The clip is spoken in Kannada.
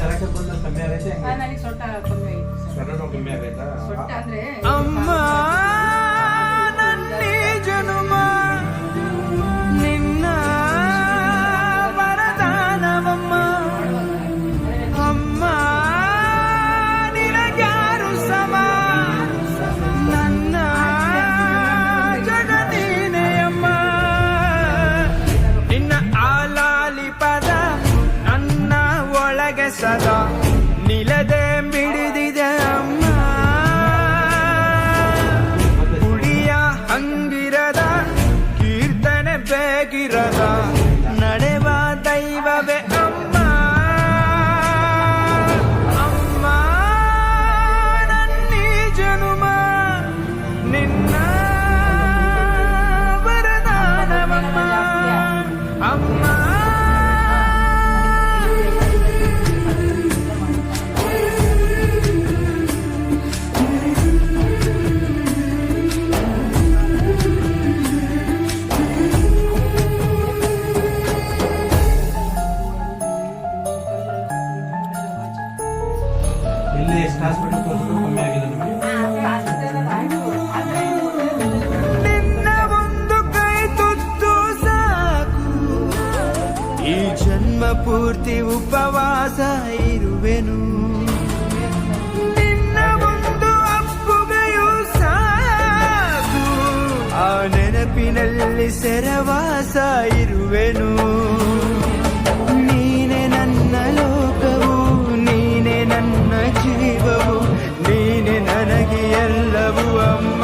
ನನಗೆ ಸೊಟ್ಟ ಕಮ್ಮಿ ಆಯ್ತು. ಸೊಟ್ಟ ಅಂದ್ರೆ ಅಮ್ಮ ನನ್ನಿ ಜನುಮ ನಿನ್ನ ವರದಾನವಮ್ಮ ಅಮ್ಮ ನಿನಗ್ಯಾರು ಸಮ ನನ್ನ ಜಗದೀನೆ ಅಮ್ಮ ನಿನ್ನ ಆಲಾಲಿ ಪದ ನನ್ನ ಒಳಗೆ ಸದಾ ನಿಲದೆ ಬಿಡಿದಿದೆ ಅಮ್ಮ ಹುಳಿಯ ಹಂಗಿರದ ಕೀರ್ತನೆ ಬೇಗಿರದ ನಡೆವ ದೈವವೇ ಅಮ್ಮ ಅಮ್ಮ ನನ್ನೀ ಜನುಮ ನಿನ್ನ ವರದಾನವಮ್ಮ ಅಮ್ಮ ನಿನ್ನ ಒಂದು ಕೈ ತುತ್ತು ಸಾಕು ಈ ಜನ್ಮ ಪೂರ್ತಿ ಉಪವಾಸ ಇರುವೆನು ನಿನ್ನ ಒಂದು ಅಪ್ಪುಗೆಯೂ ಸಾಕು ಆ ನೆನಪಿನಲ್ಲಿ ಸೆರವಾಸ ಇರುವೆನು ನೀನೆ ನನ್ನ ಲೋಕವು ನೀನೆ ನನ್ನ ಜೀವವು ನೀನೆ ನನಗೆ ಎಲ್ಲವೂ ಅಮ್ಮ